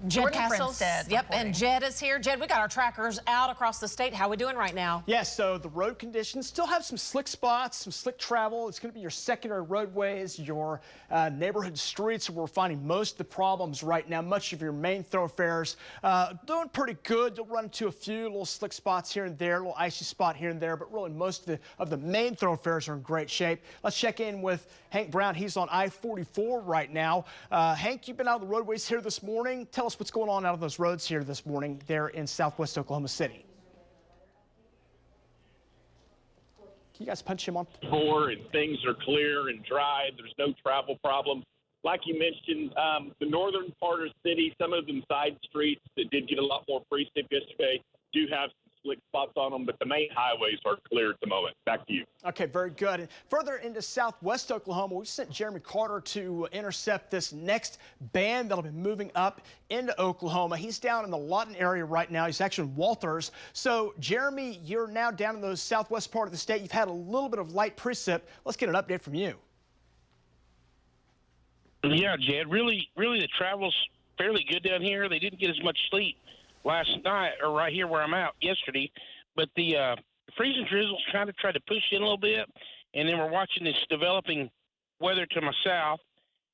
Jed Castles. Yep, and Jed is here. Jed, we got our trackers out across the state. How are we doing right now? Yes, so the road conditions still have some slick spots, some slick travel. It's going to be your secondary roadways, your neighborhood streets where we're finding most of the problems right now. Much of your main thoroughfares doing pretty good. You'll run into a few little slick spots here and there, a little icy spot here and there, but really most of the main thoroughfares are in great shape. Let's check in with Hank Brown. He's on I-44 right now. Hank, you've been out on the roadways here this morning. Tell us what's going on out on those roads here this morning there in southwest Oklahoma City. Can you guys punch him on? And things are clear and dry. There's no travel problem. Like you mentioned, the northern part of the city, some of them side streets that did get a lot more precip yesterday do have some slick spots on them, but the main highways are clear at the moment. Back to you. Okay, very good. And further into southwest Oklahoma, we sent Jeremy Carter to intercept this next band that'll be moving up into Oklahoma. He's down in the Lawton area right now. He's actually in Walters. So, Jeremy, you're now down in the southwest part of the state. You've had a little bit of light precip. Let's get an update from you. Yeah, Jed, really the travel's fairly good down here. They didn't get as much sleep last night, or right here where I'm out yesterday, but the freezing drizzles kind of tried to push in a little bit, and then we're watching this developing weather to my south,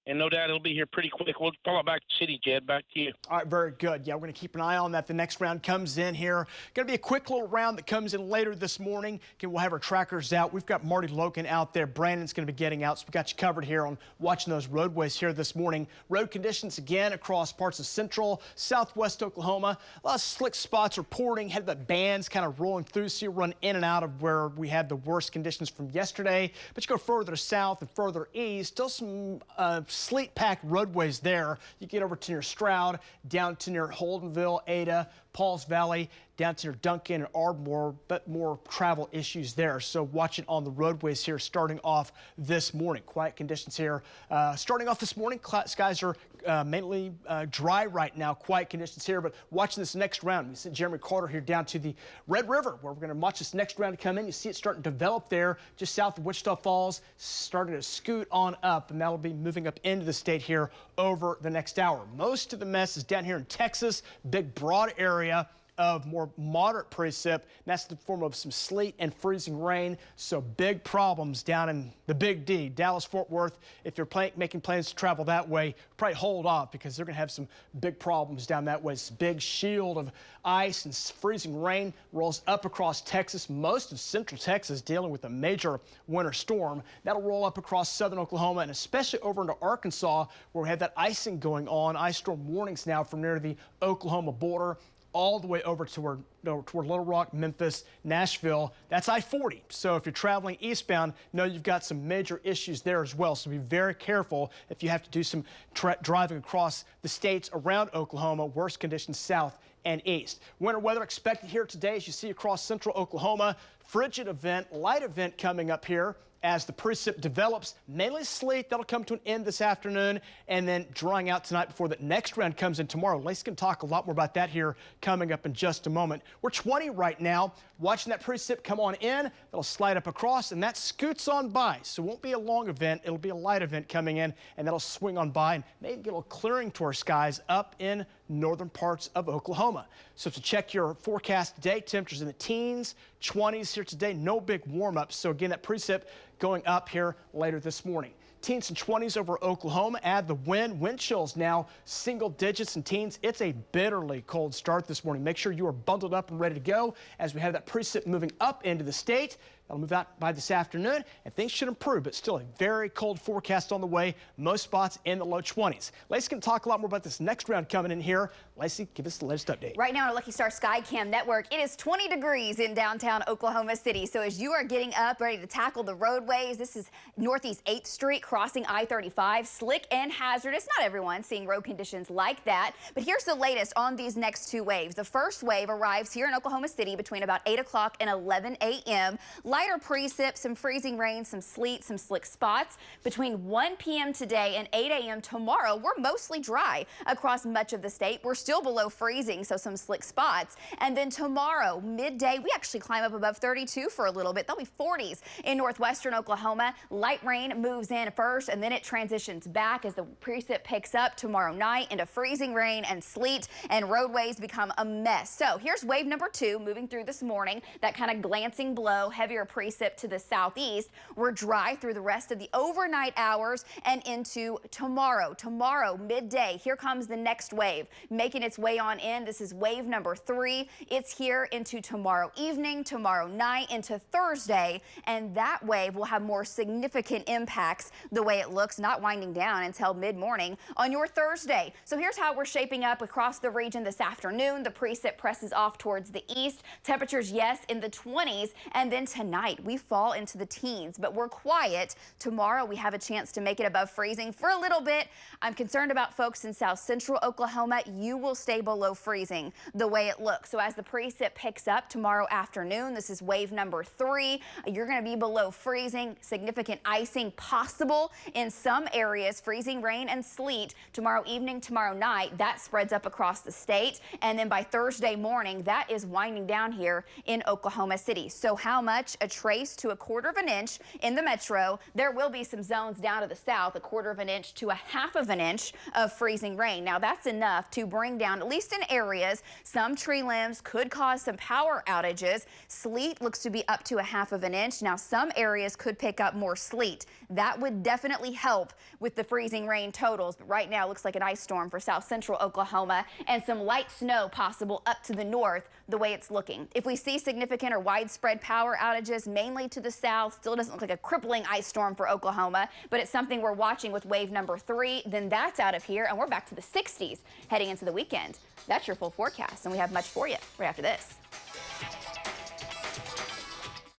and no doubt it'll be here pretty quick. We'll follow back to city, Jed. Back to you. All right, very good. Yeah, we're going to keep an eye on that. The next round comes in here. Going to be a quick little round that comes in later this morning. Okay, we'll have our trackers out. We've got Marty Logan out there. Brandon's going to be getting out, so we got you covered here on watching those roadways here this morning. Road conditions again across parts of central, southwest Oklahoma. A lot of slick spots reporting. Had the bands kind of rolling through, so you run in and out of where we had the worst conditions from yesterday. But you go further south and further east, still some sleet-packed roadways there. You get over to near Stroud, down to near Holdenville, Ada, Pauls Valley, down to near Duncan and Ardmore, but more travel issues there. So watch it on the roadways here starting off this morning. Quiet conditions here. Starting off this morning, skies are mainly dry right now. Quiet conditions here, but watching this next round, we sent Jeremy Carter here down to the Red River, where we're going to watch this next round come in. You see it starting to develop there just south of Wichita Falls, starting to scoot on up, and that'll be moving up into the state here over the next hour. Most of the mess is down here in Texas, big broad area of more moderate precip, and that's in the form of some sleet and freezing rain. So big problems down in the Big D, Dallas-Fort Worth. If you're making plans to travel that way, probably hold off because they're going to have some big problems down that way. This big shield of ice and freezing rain rolls up across Texas, most of central Texas dealing with a major winter storm. That'll roll up across southern Oklahoma and especially over into Arkansas, where we have that icing going on. Ice storm warnings now from near the Oklahoma border, all the way over toward Little Rock, Memphis, Nashville. That's I-40. So if you're traveling eastbound, know you've got some major issues there as well. So be very careful if you have to do some driving across the states around Oklahoma. Worst conditions south and east. Winter weather expected here today, as you see across central Oklahoma. Frigid event, light event coming up here as the precip develops. Mainly sleet. That'll come to an end this afternoon and then drying out tonight before the next round comes in tomorrow. Lacey's going to talk a lot more about that here coming up in just a moment. We're 20 right now. Watching that precip come on in. That'll slide up across and that scoots on by. So it won't be a long event. It'll be a light event coming in and that'll swing on by and maybe get a little clearing to our skies up in northern parts of Oklahoma. So to check your forecast today, temperatures in the teens, 20s here today. No big warm-ups. So again, that precip going up here later this morning. Teens and 20s over Oklahoma. Add the wind chills now single digits and teens. It's a bitterly cold start this morning. Make sure you are bundled up and ready to go as we have that precip moving up into the state. That'll move out by this afternoon, and things should improve, but still a very cold forecast on the way. Most spots in the low 20s. Lacey's going to talk a lot more about this next round coming in here. Lacey, give us the latest update. Right now on our Lucky Star Skycam network, it is 20 degrees in downtown Oklahoma City. So as you are getting up, ready to tackle the roadways, this is Northeast 8th Street, crossing I-35, slick and hazardous. Not everyone seeing road conditions like that, but here's the latest on these next two waves. The first wave arrives here in Oklahoma City between about 8 o'clock and 11 a.m. lighter precip, some freezing rain, some sleet, some slick spots. Between 1 p.m. today and 8 a.m. tomorrow, we're mostly dry across much of the state. We're still below freezing, so some slick spots. And then tomorrow, midday, we actually climb up above 32 for a little bit. There'll be 40s in northwestern Oklahoma. Light rain moves in first, and then it transitions back as the precip picks up tomorrow night into freezing rain and sleet, and roadways become a mess. So here's wave number 2 moving through this morning. That kind of glancing blow, heavier precip to the southeast. We're dry through the rest of the overnight hours and into tomorrow. Tomorrow, midday, here comes the next wave making its way on in. This is wave number 3. It's here into tomorrow evening, tomorrow night, into Thursday, and that wave will have more significant impacts the way it looks, not winding down until mid-morning on your Thursday. So here's how we're shaping up across the region this afternoon. The precip presses off towards the east. Temperatures, yes, in the 20s, and then tonight we fall into the teens, but we're quiet. Tomorrow we have a chance to make it above freezing for a little bit. I'm concerned about folks in south central Oklahoma. You will stay below freezing the way it looks. So as the precip picks up tomorrow afternoon, this is wave number 3, you're going to be below freezing. Significant icing possible in some areas, freezing rain and sleet tomorrow evening, tomorrow night. That spreads up across the state, and then by Thursday morning, that is winding down here in Oklahoma City. So how much? A trace to 1/4 of an inch in the metro. There will be some zones down to the south, 1/4 of an inch to 1/2 of an inch of freezing rain. Now that's enough to bring down, at least in areas, some tree limbs, could cause some power outages. Sleet looks to be up to 1/2 of an inch. Now some areas could pick up more sleet. That would definitely help with the freezing rain totals. But right now it looks like an ice storm for south central Oklahoma, and some light snow possible up to the north the way it's looking. If we see significant or widespread power outages, mainly to the south, still doesn't look like a crippling ice storm for Oklahoma, but it's something we're watching with wave number 3. Then that's out of here, and we're back to the 60s heading into the weekend. That's your full forecast, and we have much for you right after this.